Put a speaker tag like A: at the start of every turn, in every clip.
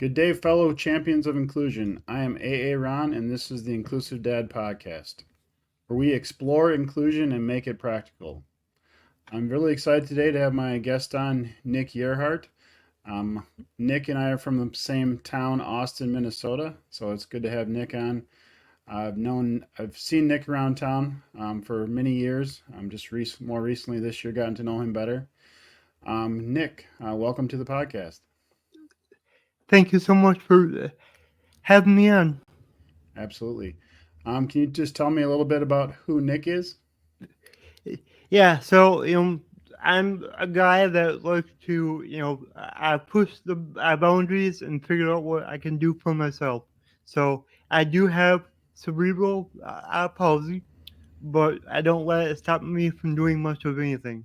A: Good day, fellow champions of inclusion. I am A. Ron, and this is the Inclusive Dad Podcast, where we explore inclusion and make it practical. I'm really excited today to have my guest on, Nick Yerhart. Um, Nick and I are from the same town, Austin, Minnesota, so it's good to have Nick on. I've seen Nick around town for many years. More recently this year, gotten to know him better. Nick, welcome to the podcast.
B: Thank you so much for having me on.
A: Absolutely. Can you just tell me a little bit about who Nick is?
B: Yeah, so I'm a guy that likes to I push the boundaries and figure out what I can do for myself. So I do have cerebral palsy, but I don't let it stop me from doing much of anything.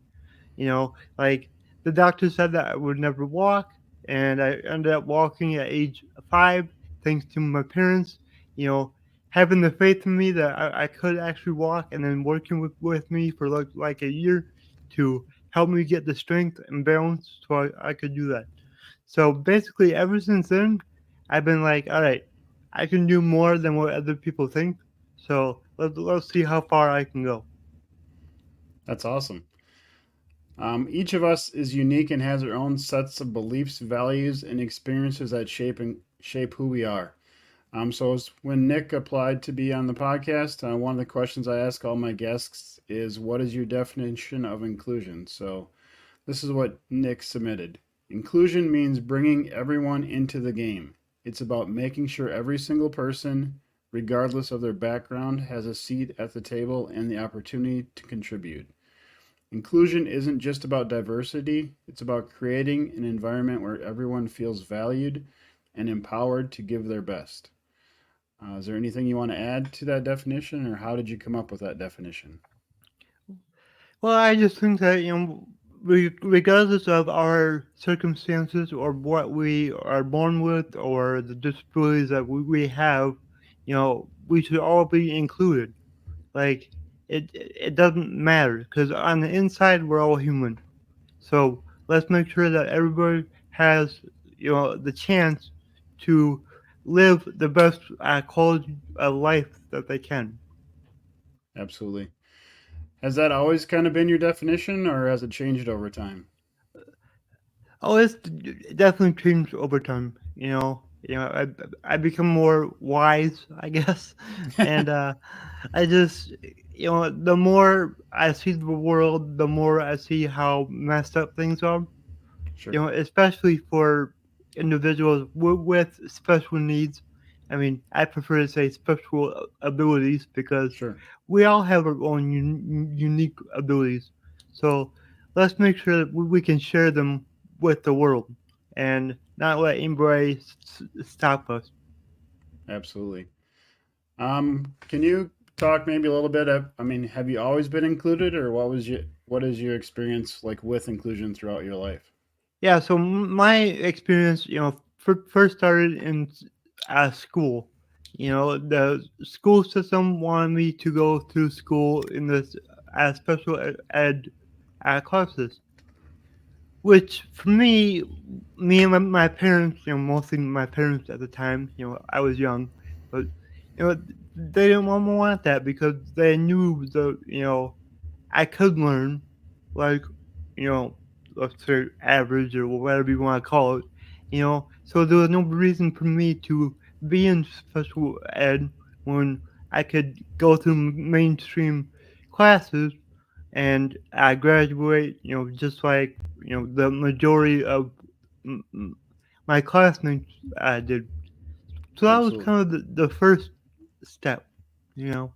B: Like the doctor said that I would never walk, and I ended up walking at age 5, thanks to my parents. You know, having the faith in me that I could actually walk, and then working with me for like a year to help me get the strength and balance so I could do that. So basically, ever since then, I've been like, all right, I can do more than what other people think. So let's see how far I can go.
A: That's awesome. Each of us is unique and has our own sets of beliefs, values, and experiences that shape who we are. When Nick applied to be on the podcast, one of the questions I ask all my guests is, "What is your definition of inclusion?" So, this is what Nick submitted. Inclusion means bringing everyone into the game. It's about making sure every single person, regardless of their background, has a seat at the table and the opportunity to contribute. Inclusion isn't just about diversity, it's about creating an environment where everyone feels valued and empowered to give their best. Is there anything you want to add to that definition, or how did you come up with that definition?
B: Well, I just think that, regardless of our circumstances or what we are born with or the disabilities that we have, we should all be included. Like, it doesn't matter because on the inside, we're all human. So let's make sure that everybody has, the chance to live the best quality of life that they can.
A: Absolutely. Has that always kind of been your definition, or has it changed over time?
B: Oh, it's definitely changed over time. I become more wise, I guess, and I just, the more I see the world, the more I see how messed up things are.
A: Sure,
B: Especially for individuals with special needs. I mean, I prefer to say special abilities because
A: sure.
B: we all have our own unique abilities. So let's make sure that we can share them with the world and not let anybody stop us.
A: Absolutely. Can you talk maybe a little bit have you always been included, or what is your experience like with inclusion throughout your life?
B: Yeah, so my experience, first started in school. The school system wanted me to go through school in this special ed classes, which for me and my parents, mostly my parents at the time, I was young, but you know, they didn't want that because they knew I could learn, like, you know, let's say average or whatever you want to call it, So there was no reason for me to be in special ed when I could go through mainstream classes and I graduate, just like, the majority of my classmates did. So that was
A: Absolutely.
B: kind of the first step, you know.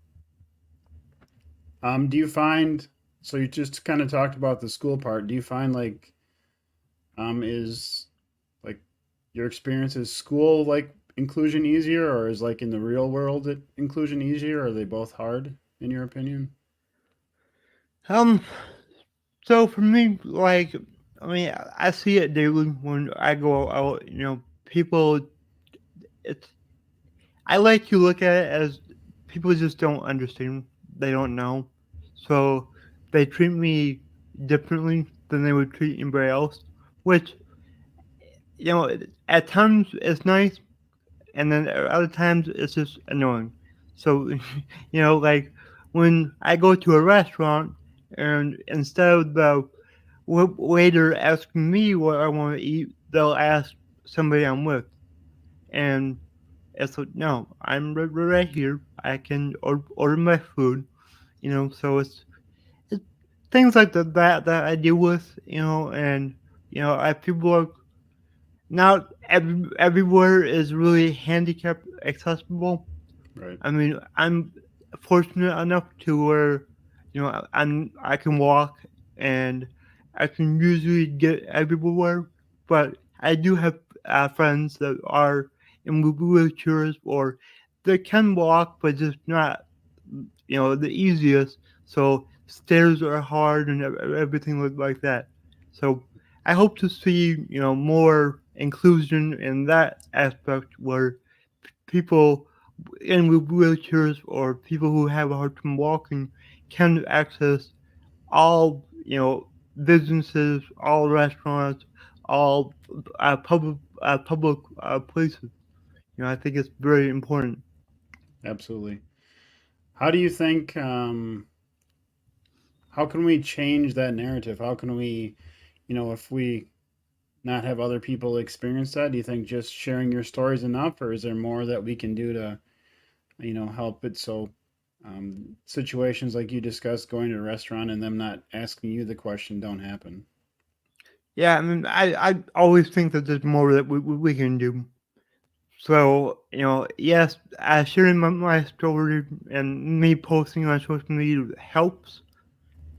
A: Do you find so you just kind of talked about the school part? Do you find is like your experience is school like inclusion easier, or is like in the real world inclusion easier? Or are they both hard in your opinion?
B: Um, So for me, like, I mean, I see it daily when I go out. People. It's. I like to look at it as people just don't understand. They don't know, so they treat me differently than they would treat anybody else. Which at times it's nice, and then at other times it's just annoying. So, like when I go to a restaurant and instead of the waiter asking me what I want to eat, they'll ask somebody I'm with. And it's like, no, I'm right here. I can order my food, so it's things like that I deal with, and, I people are not everywhere is really handicap accessible.
A: Right.
B: I mean, I'm fortunate enough to where, I can walk and I can usually get everywhere, but I do have friends that are in wheelchairs or they can walk, but just not, the easiest. So stairs are hard and everything like that. So I hope to see, more inclusion in that aspect where people in wheelchairs or people who have a hard time walking can access all businesses, all restaurants, all public places. I think it's very important.
A: Absolutely. How do you think? How can we change that narrative? How can we, if we not have other people experience that, do you think just sharing your story is enough, or is there more that we can do to, help it so situations like you discussed, going to a restaurant and them not asking you the question, don't happen?
B: Yeah, I mean, I always think that there's more that we can do. So, yes, sharing my story and me posting on social media helps,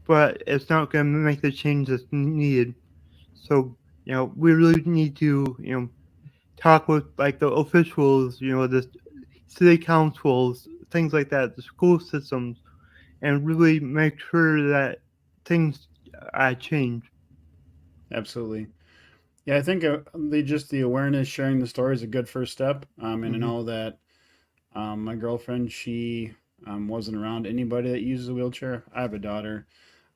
B: but it's not going to make the change that's needed. So, we really need to, talk with like the officials, the city councils, things like that, the school systems, and really make sure that things change.
A: Absolutely. Yeah, I think the awareness, sharing the story is a good first step. And I
B: Hmm.
A: know that my girlfriend, she wasn't around anybody that uses a wheelchair. I have a daughter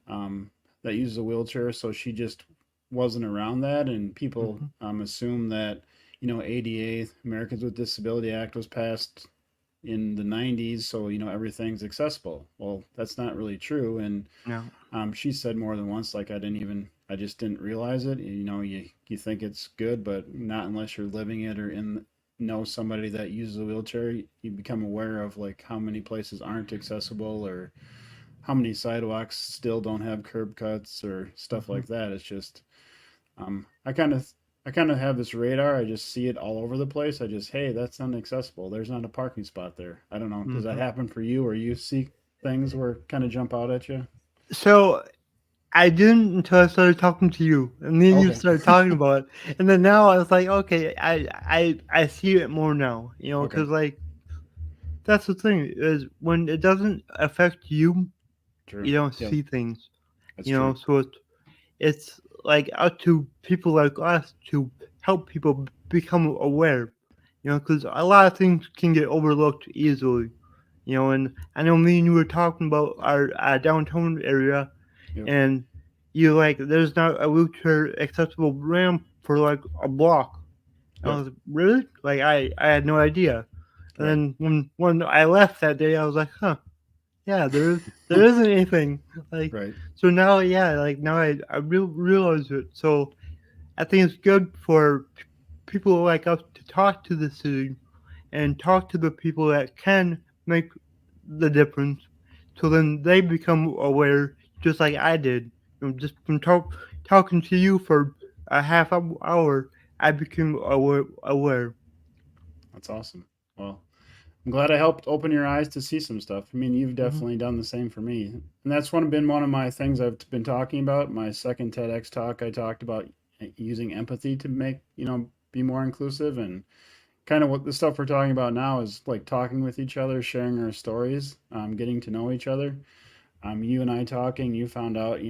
A: that uses a wheelchair, so she just wasn't around that. And people
B: Hmm.
A: assume that, ADA, Americans with Disability Act, was passed in the 90s, so, everything's accessible. Well, that's not really true. And
B: No.
A: she said more than once, like, I just didn't realize it. You think it's good, but not unless you're living it or know somebody that uses a wheelchair. You become aware of like how many places aren't accessible or how many sidewalks still don't have curb cuts or stuff
B: Hmm.
A: like that. It's just, um, I kind of. I kind of have this radar. I just see it all over the place. I just, hey, that's not accessible. There's not a parking spot there. I don't know. Does that
B: Hmm.
A: happen for you, or you see things where kind of jump out at you?
B: So I didn't until I started talking to you, and then you
A: Okay.
B: started talking about it, and then now I was like, okay, I see it more now,
A: Okay.
B: because like that's the thing is when it doesn't affect you,
A: True.
B: you don't
A: Yep.
B: see things,
A: That's true.
B: so it's like up to people like us to help people become aware, because a lot of things can get overlooked easily, and I know me and you were talking about our downtown area,
A: Yep.
B: and you like there's not a wheelchair accessible ramp for like a block. I
A: Yep.
B: was like, really? Like I had no idea. And
A: Right.
B: then when I left that day, I was like, huh, yeah, there isn't anything. Like
A: Right.
B: so now, yeah, like now I realize it. So I think it's good for people like us to talk to the city and talk to the people that can make the difference. So then they become aware, just like I did. Just from talking to you for a half hour, I became aware.
A: That's awesome. Well, I'm glad I helped open your eyes to see some stuff. I mean, you've
B: Hmm.
A: definitely done the same for me. And that's been one of my things I've been talking about. My second TEDx talk, I talked about using empathy to make, be more inclusive. And kind of what the stuff we're talking about now is like talking with each other, sharing our stories, getting to know each other. You and I talking, you found out,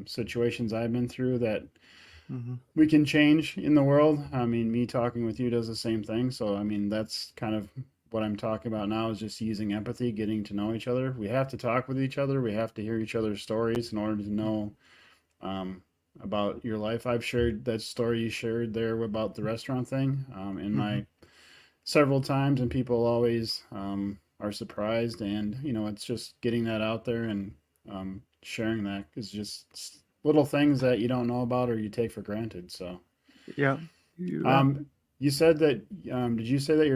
A: situations I've been through that
B: Hmm.
A: we can change in the world. I mean, me talking with you does the same thing. So, I mean, that's kind of what I'm talking about now is just using empathy, getting to know each other. We have to talk with each other. We have to hear each other's stories in order to know, about your life. I've shared that story you shared there about the restaurant thing in
B: Hmm.
A: my several times, and people always are surprised. And it's just getting that out there and sharing that is just little things that you don't know about or you take for granted. So,
B: Yeah. Yeah.
A: um, you said that. Did you say that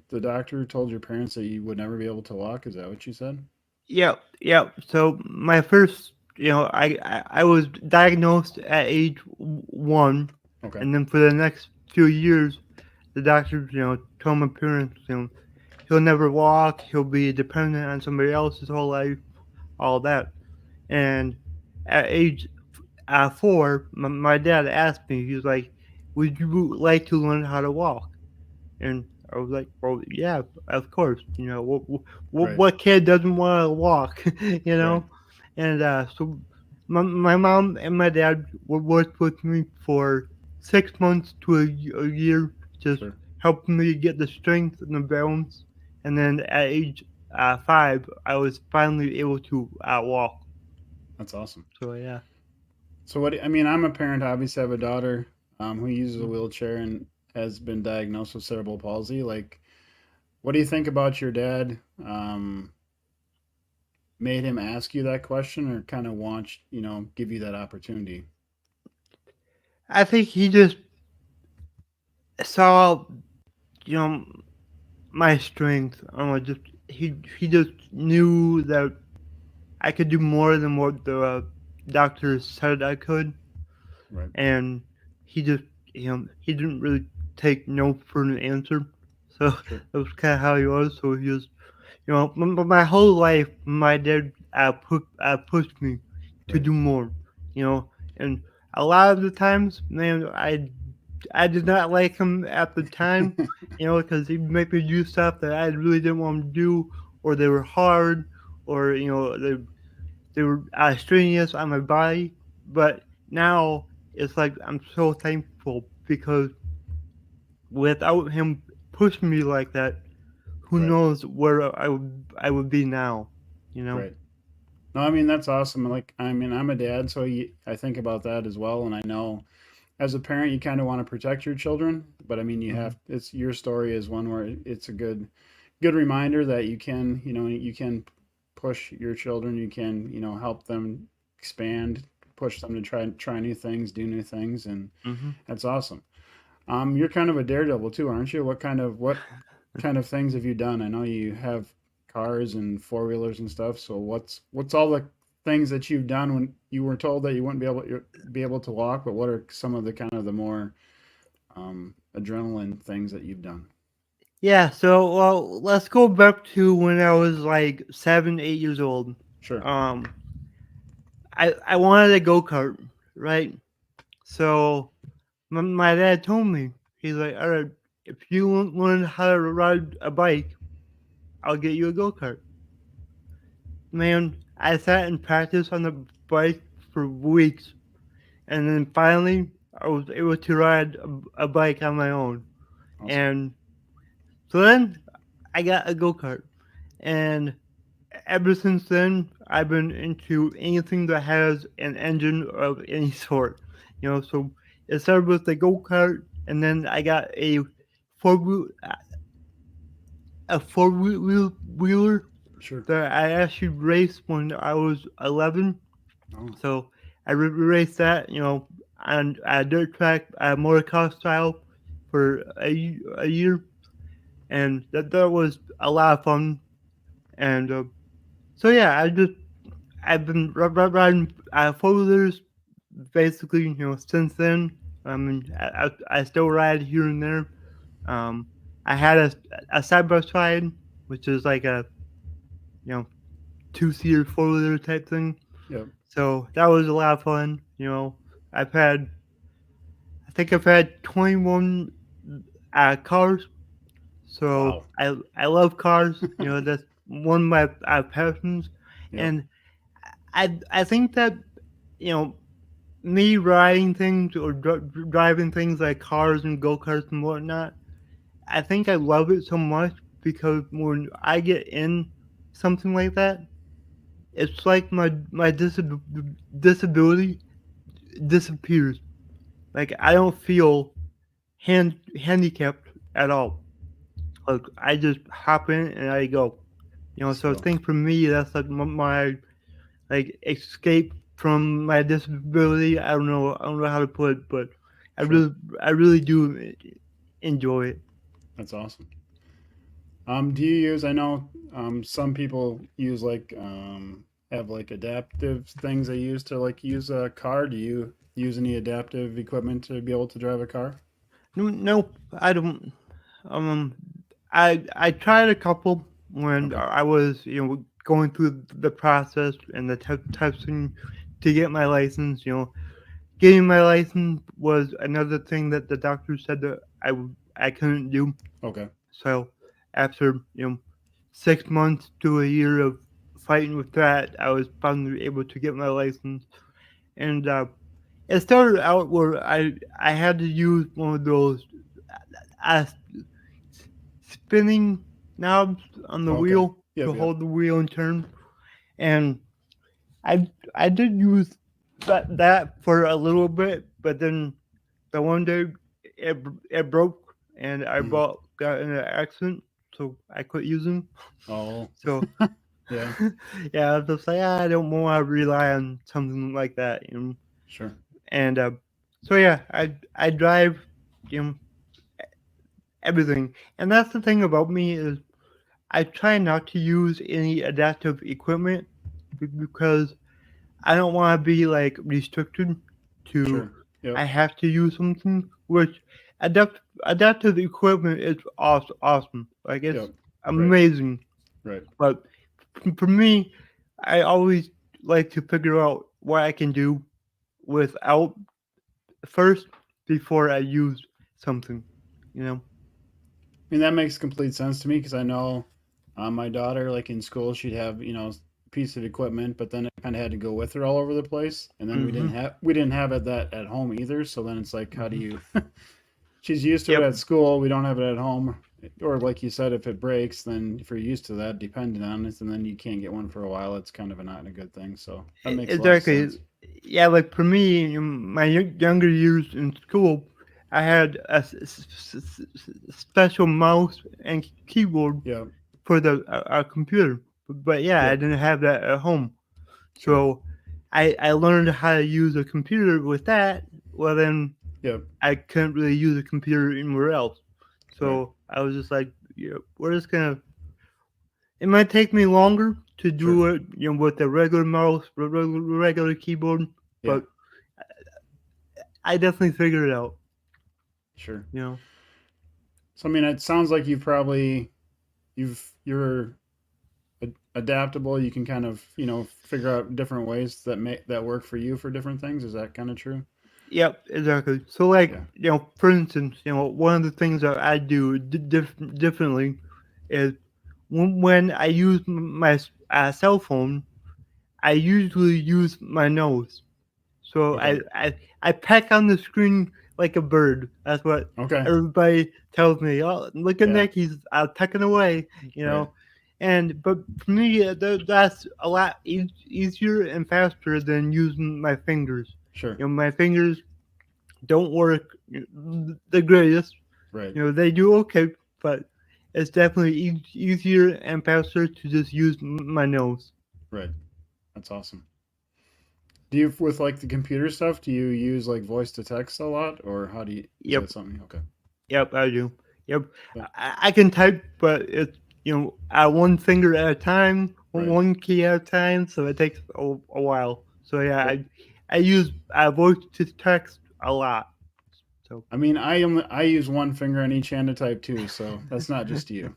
A: the doctor told your parents that you would never be able to walk? Is that what you said?
B: Yeah. Yeah. So my first, I was diagnosed at age 1,
A: Okay.
B: and then for the next few years, the doctor, told my parents, he'll never walk, he'll be dependent on somebody else his whole life, all that. And at age 4, my dad asked me, he was like, "Would you like to learn how to walk?" And I was like, "Well, yeah, of course.
A: Right.
B: What kid doesn't want to walk?" you
A: Right.
B: know. And so my mom and my dad worked with me for 6 months to a year, just
A: Sure.
B: helping me get the strength and the balance. And then at age 5, I was finally able to walk.
A: That's awesome.
B: So yeah.
A: So I mean, I'm a parent. Obviously, I have a daughter who uses a
B: Mhm.
A: wheelchair and has been diagnosed with cerebral palsy. Like, what do you think about your dad? Made him ask you that question, or kind of want give you that opportunity?
B: I think he just saw, you know, my strength. I don't know, just he just knew that I could do more than what the doctors said I could,
A: Right.
B: and he just, he didn't really take no for an answer. So
A: Sure.
B: that was kind of how he was. So he was, my whole life, my dad pushed me to
A: Right.
B: do more, you know, and a lot of the times, man, I did not like him at the time, because he'd make me do stuff that I really didn't want to do, or they were hard, or they were strenuous on my body. But now it's like I'm so thankful because without him pushing me like that, who
A: Right.
B: knows where I would be now, you know?
A: Right. No, I mean that's awesome. Like, I mean, I'm a dad, so I think about that as well, and I know as a parent you kind of want to protect your children, but I mean you
B: Hmm.
A: have it's your story is one where it's a good reminder that you can push your children, you can help them expand, push them to try new things, do new things, and
B: Hmm.
A: that's awesome. You're kind of a daredevil too, aren't you? What kind of things have you done? I know you have cars and four wheelers and stuff. So what's all the things that you've done when you were told that you wouldn't be able to walk? But what are some of the kind of the more adrenaline things that you've done?
B: Yeah, so well, let's go back to when I was like 7, 8 years old.
A: Sure.
B: Um, I wanted a go kart, right? So my dad told me, he's like, all right, if you learn how to ride a bike, I'll get you a go kart. Man, I sat and practiced on the bike for weeks, and then finally I was able to ride a bike on my own.
A: Awesome.
B: And so then I got a go kart, and ever since then I've been into anything that has an engine of any sort. So it started with the go kart, and then I got four wheel a wheeler
A: Sure.
B: that I actually raced when I was 11.
A: Oh,
B: So I raced that, on a dirt track, motocross style, for a year, and that was a lot of fun. And so yeah, I've been riding four wheelers basically, since then. I mean, I still ride here and there. Um, I had a side by side, which is like a, you know 2-seater 4 wheeler type thing.
A: yep.
B: So that was a lot of fun. I've had I think I've had 21 cars. So
A: Wow.
B: I love cars. That's one of my passions,
A: Yep.
B: and I think that, you know me riding things or driving things like cars and go karts and whatnot. I think I love it so much because when I get in something like that, it's like my disability. disappears. Like I don't feel handicapped at all. Like I just hop in and I go. So I
A: So
B: think for me that's like my like escape from my disability. I don't know how to put it, but I
A: sure,
B: really I really do enjoy it.
A: that's awesome. Do you use? I know some people use like have like adaptive things they use to like use a car. Do you use any adaptive equipment to be able to drive a car?
B: No, nope, I don't. Um, I tried a couple when
A: Okay,
B: I was going through the process and the testing to get my license. Getting my license was another thing that the doctor said that I couldn't do.
A: okay,
B: So after 6 months to a year of fighting with that, I was finally able to get my license. And it started out where I had to use one of those uh, spinning knobs on the
A: okay.
B: wheel to
A: Yep, yep.
B: hold the wheel and turn. And I did use that for a little bit, but then the one day it, it broke and
A: Mhm.
B: got in an accident, so I quit using.
A: Oh,
B: So
A: yeah,
B: yeah, I was just like, I don't want to rely on something like that.
A: sure,
B: And so yeah, I drive you know everything, and that's the thing about me is I try not to use any adaptive equipment because I don't want to be like restricted to
A: sure. Yep,
B: I have to use something. Which adaptive equipment is awesome. Like it's
A: yep. Right,
B: amazing.
A: right,
B: But for me, I always like to figure out what I can do without first before I use something. You know.
A: I mean, that makes complete sense to me because I know my daughter, like in school, she'd have a piece of equipment, but then it kind of had to go with her all over the place, and then
B: Mm-hmm.
A: we didn't have it that at home either. So then it's like, how do
B: Mm-hmm.
A: you? She's used to it
B: Yep.
A: at school. We don't have it at home, or like you said, if it breaks, then if you're used to that, depending on it, and then you can't get one for a while, it's kind of not a good thing. So that makes a lot of
B: Exactly.
A: sense.
B: Yeah, like for me, in my younger years in school, I had a special mouse and keyboard
A: Yep,
B: for the our computer. But yeah, I
A: yep,
B: didn't have that at home.
A: sure,
B: So I learned how to use a computer with that. Well, then
A: yep,
B: I couldn't really use a computer anywhere else.
A: right,
B: So I was just like, we're just gonna. It might take me longer to
A: sure,
B: do it, with the regular mouse, regular keyboard,
A: yeah,
B: but I definitely figured it out.
A: sure.
B: You know.
A: So I mean, it sounds like you're adaptable. You can kind of figure out different ways that work for you for different things. Is that kind of true?
B: Yep, exactly. So, like,
A: Yeah.
B: for instance, one of the things that I do differently is when I use my cell phone, I usually use my nose. So
A: Okay.
B: I peck on the screen like a bird. That's what
A: Okay.
B: everybody tells me. Oh, look at
A: Yeah.
B: Nick, he's pecking away, you
A: Right.
B: know. But for me, that's a lot easier and faster than using my fingers.
A: Sure.
B: My fingers don't work the greatest.
A: Right.
B: They do okay, but it's definitely easier and faster to just use my nose.
A: Right. That's awesome. Do you with like the computer stuff? Do you use like voice to text a lot, or how do you? Is that
B: Yep.
A: something? Okay.
B: Yep, I do. Yep,
A: Yeah.
B: I can type, but it's one finger at a time,
A: Right.
B: one key at a time, so it takes a while. So yeah,
A: Yep.
B: I use voice to text a lot. So
A: I mean, I use one finger on each hand to type too, so that's not just you.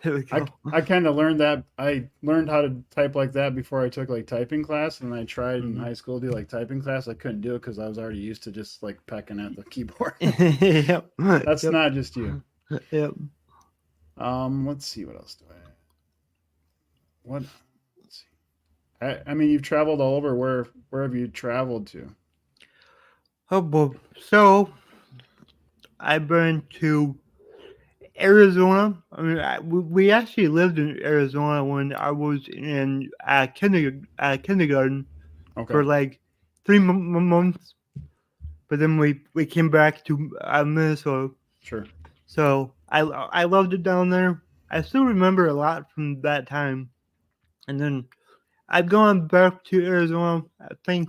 B: there we
A: I,
B: go.
A: I kind of learned that I learned how to type like that before I took like typing class, and I tried in
B: Hmm.
A: high school to do like typing class. I couldn't do it because I was already used to just like pecking at the keyboard.
B: Yep,
A: That's
B: yep,
A: not just you.
B: yep.
A: Let's see what else do I have. What? Let's see. I mean, you've traveled all over. Where have you traveled to?
B: Oh, well, so I've been to Arizona. I mean, we actually lived in Arizona when I was in kindergarten
A: Okay.
B: for like 3 months, but then we came back to Minnesota.
A: Sure.
B: So I loved it down there. I still remember a lot from that time. And then I've gone back to Arizona, I think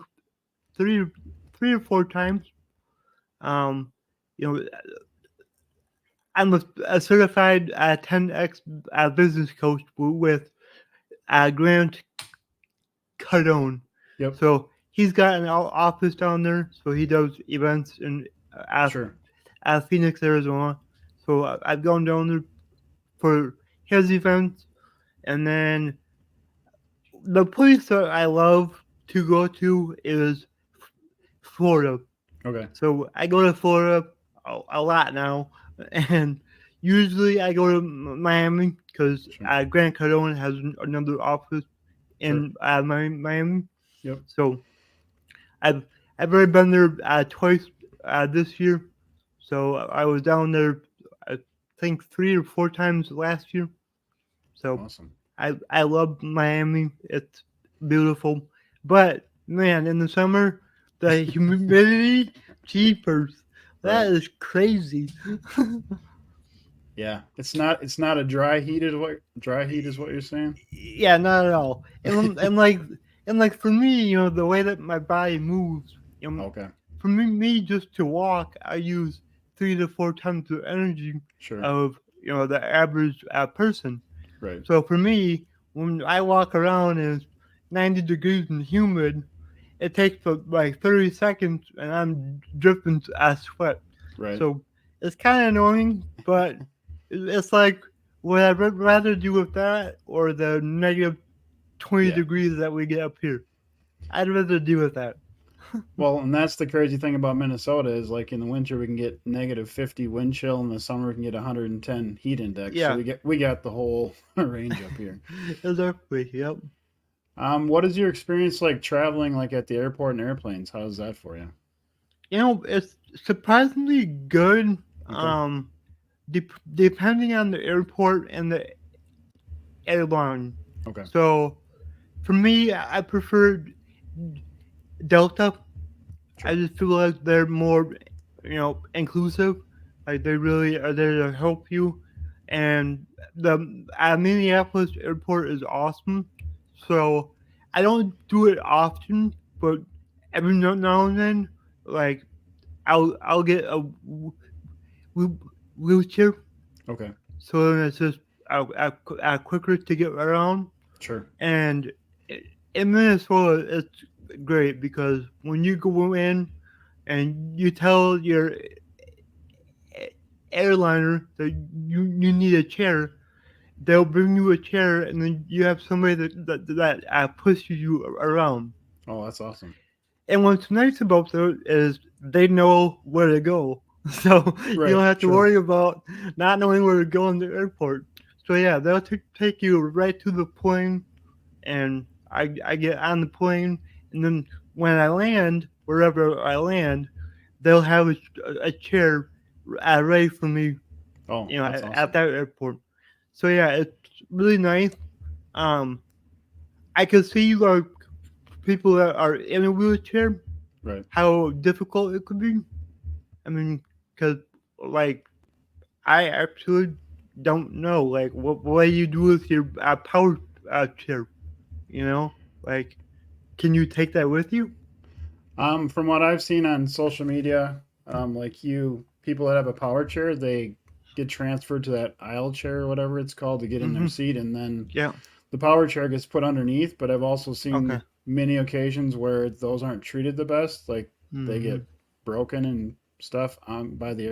B: three three or four times. Um, you know, I'm a certified 10x business coach with Grant Cardone.
A: Yep.
B: So he's got an office down there. So he does events in
A: Sure.
B: Phoenix, Arizona. So I've gone down there for his events. And then the place that I love to go to is Florida.
A: Okay.
B: So I go to Florida a lot now, and usually I go to Miami because
A: Sure.
B: Grant Cardone has another office
A: Sure.
B: in Miami.
A: Yep.
B: So I've I've already been there twice this year. So I was down there, I think 3 or 4 times last year. So
A: Awesome.
B: I love Miami. It's beautiful, but man, in the summer, the humidity, jeepers, that
A: Right.
B: is crazy.
A: Yeah. It's not a dry heat is what you're saying?
B: Yeah, not at all. And for me, the way that my body moves,
A: Okay.
B: for me just to walk, I use 3 to 4 times the energy
A: Sure.
B: of the average person.
A: Right.
B: So for me, when I walk around and it's 90 degrees and humid, it takes like 30 seconds and I'm dripping sweat.
A: Right.
B: So it's kind of annoying, but it's like, would I rather do with that or the negative 20
A: Yeah.
B: degrees that we get up here? I'd rather deal with that.
A: Well, and that's the crazy thing about Minnesota is like in the winter we can get -50 wind chill, in the summer we can get 110 heat index. So
B: Yeah.
A: we got the whole range up here.
B: Exactly. Yep.
A: What is your experience like traveling like at the airport and airplanes? How's that for you?
B: It's surprisingly good.
A: Okay.
B: Depending on the airport and the airline.
A: Okay.
B: So for me, I prefer Delta. I
A: Sure.
B: just feel like they're more, inclusive. Like they really are there to help you. And the Minneapolis airport is awesome. So I don't do it often, but every now and then, like I'll get a wheelchair,
A: Okay.
B: so then it's just quicker to get around.
A: Sure.
B: And in Minnesota, it's great because when you go in and you tell your airliner that you need a chair, they'll bring you a chair, and then you have somebody that pushes you around.
A: Oh, that's awesome.
B: And what's nice about that is they know where to go, so you
A: Right.
B: don't have to
A: True.
B: worry about not knowing where to go in the airport. So yeah, they'll take you right to the plane, and I get on the plane, and then when I land, wherever I land, they'll have a chair ready for me,
A: Oh, that's
B: at
A: awesome.
B: that airport. So yeah, it's really nice. Um, I can see like people that are in a wheelchair,
A: Right.
B: how difficult it could be. I mean, because like I actually don't know like what do you do with your power chair? You know, like can you take that with you?
A: From what I've seen on social media, like people that have a power chair, they get transferred to that aisle chair or whatever it's called to get in their
B: Mm-hmm.
A: seat, and then
B: Yeah.
A: the power chair gets put underneath. But I've also
B: Okay.
A: seen many occasions where those aren't treated the best, like they
B: Mm-hmm.
A: get broken and stuff by the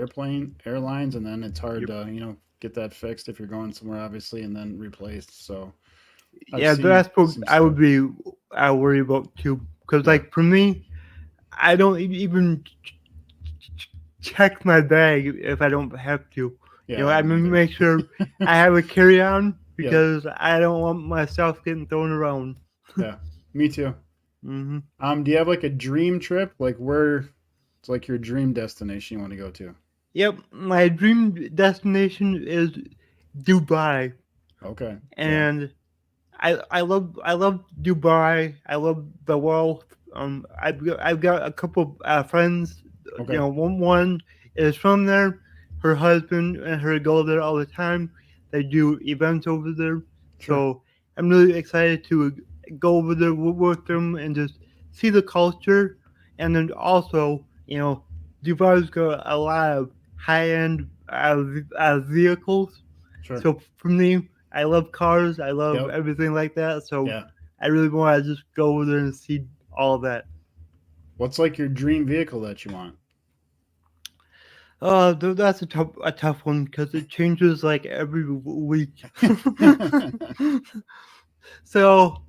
A: airlines, and then it's hard
B: Yep.
A: to get that fixed if you're going somewhere, obviously, and then replaced. So I've
B: Yeah,
A: seen
B: that's what
A: some
B: I
A: stuff.
B: would be worried about too. Because
A: Yeah,
B: like for me, I don't even check my bag if I don't have to.
A: yeah, I
B: I
A: don't either.
B: make sure I have a carry on
A: Yep,
B: because I don't want myself getting thrown around.
A: yeah, me too.
B: Hmm.
A: Do you have like a dream trip? Like where it's like your dream destination you want to go to?
B: Yep, my dream destination is Dubai,
A: Okay, yeah,
B: and I love Dubai. I love the wealth I've got a couple friends. You
A: Okay.
B: know, one is from there. Her husband and her go there all the time. They do events over there,
A: Sure.
B: so I'm really excited to go over there with them and just see the culture. And then also, Dubai's got a lot of high end vehicles.
A: Sure.
B: So for me, I love cars. I love
A: Yep.
B: everything like that. So
A: Yeah.
B: I really want to just go over there and see all of that.
A: What's like your dream vehicle that you want?
B: That's a tough one because it changes like every week. So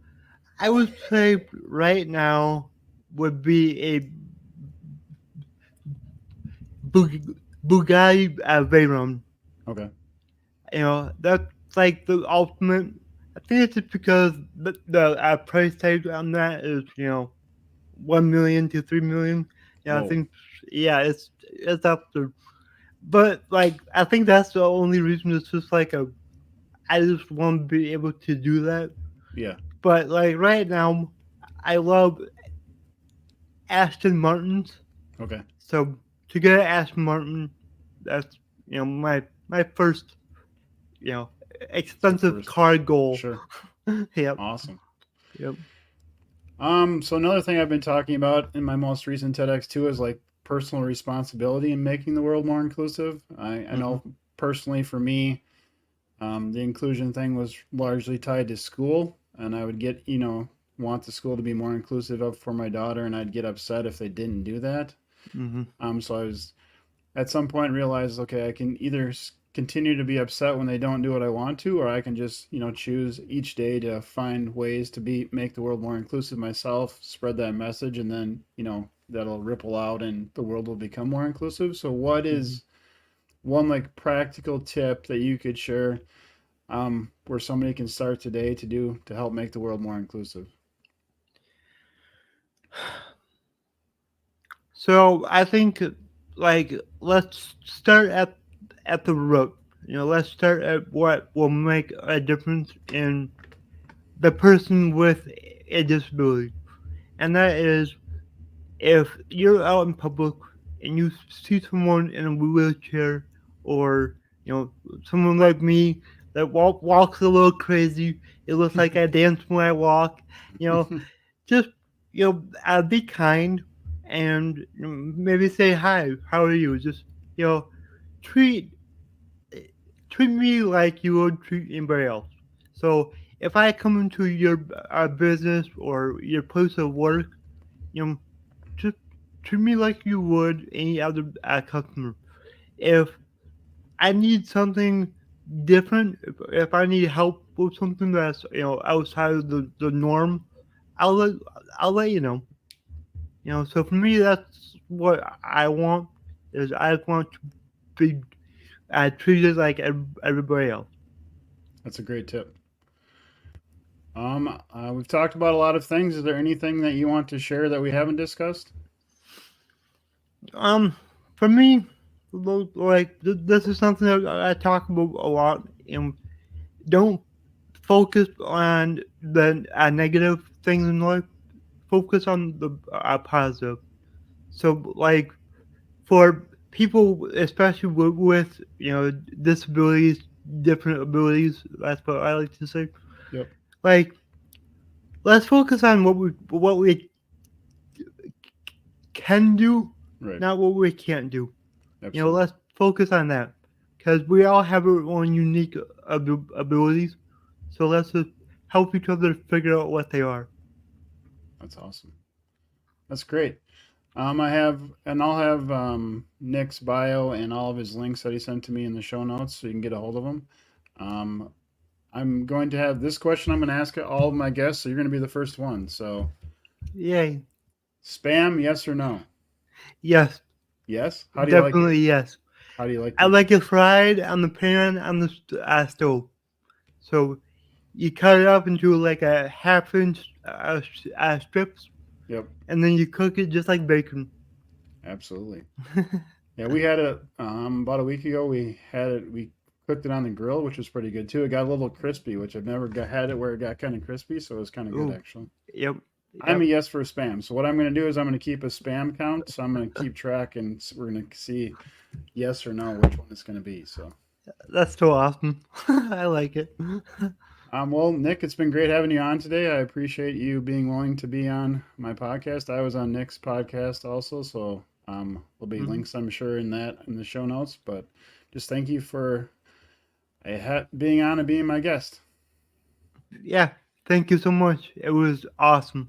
B: I would say right now would be a Bugatti Veyron.
A: Okay.
B: That's like the ultimate. I think it's just because the price tag on that is 1 million to 3 million. Yeah, I
A: Whoa.
B: think yeah, it's up there. But like I think that's the only reason. It's just like I just want to be able to do that.
A: Yeah.
B: But like right now, I love Aston Martins.
A: Okay.
B: So to get an Aston Martin, that's my first you know
A: It's your
B: expensive
A: first.
B: car goal.
A: Sure.
B: Yep,
A: Awesome.
B: yep.
A: So another thing I've been talking about in my most recent TEDx too is like personal responsibility in making the world more inclusive. I
B: Hmm.
A: know personally for me, the inclusion thing was largely tied to school, and I would get, want the school to be more inclusive of for my daughter, and I'd get upset if they didn't do that.
B: Hmm.
A: So I was at some point realized, okay, I can either continue to be upset when they don't do what I want to, or I can just, choose each day to find ways to make the world more inclusive myself, spread that message, and then, that'll ripple out and the world will become more inclusive. So what
B: Hmm.
A: is one like practical tip that you could share where somebody can start today to help make the world more inclusive?
B: So I think like let's start at the root. Let's start at what will make a difference in the person with a disability, and that is if you're out in public and you see someone in a wheelchair or someone like me that walks a little crazy, it looks like I dance when I walk. You know, just be kind and maybe say hi. How are you? Just you know, treat treat me like you would treat anybody else. So if I come into your business or your place of work, you know, just treat me like you would any other customer. If I need something different, if I need help with something that's outside of the norm, I'll let I'll let you know. So for me, that's what I want. Is I want to be treated like everybody else.
A: That's a great tip. We've talked about a lot of things. Is there anything that you want to share that we haven't discussed?
B: Um, for me, like this is something that I talk about a lot, and don't focus on the negative things in life. Focus on the positive. So, like for people, especially with disabilities, different abilities. That's what I like to say.
A: Yep.
B: Like, let's focus on what we can do,
A: Right.
B: not what we can't do.
A: Absolutely.
B: Let's focus on that because we all have our own unique abilities. So let's just help each other figure out what they are.
A: That's awesome. That's great. I'll have Nick's bio and all of his links that he sent to me in the show notes so you can get a hold of him. Um, I'm going to have this question I'm going to ask all of my guests, so you're going to be the first one. So,
B: Yay!
A: spam, yes or no?
B: Yes,
A: Yes. How do you like it?
B: definitely yes.
A: How do you like
B: I
A: the?
B: like it fried on the pan on the stove. So you cut it up into like a half-inch strips,
A: Yep.
B: and then you cook it just like bacon.
A: Absolutely. Yeah, we had it about a week ago. We had it. We cooked it on the grill, which was pretty good too. It got a little crispy, which I've never had it where it got kind of crispy, so it was kind of good
B: Ooh,
A: actually.
B: yep.
A: I'm a
B: Yep.
A: yes for spam. So what I'm going to do is I'm going to keep a spam count. So I'm going to keep track, and we're going to see yes or no which one it's going to be. So,
B: That's so awesome. I like it.
A: well, Nick, it's been great having you on today. I appreciate you being willing to be on my podcast. I was on Nick's podcast also, so there'll be
B: Mhm.
A: links I'm sure in the show notes. But just thank you for being on and being my guest.
B: Yeah. Thank you so much. It was awesome.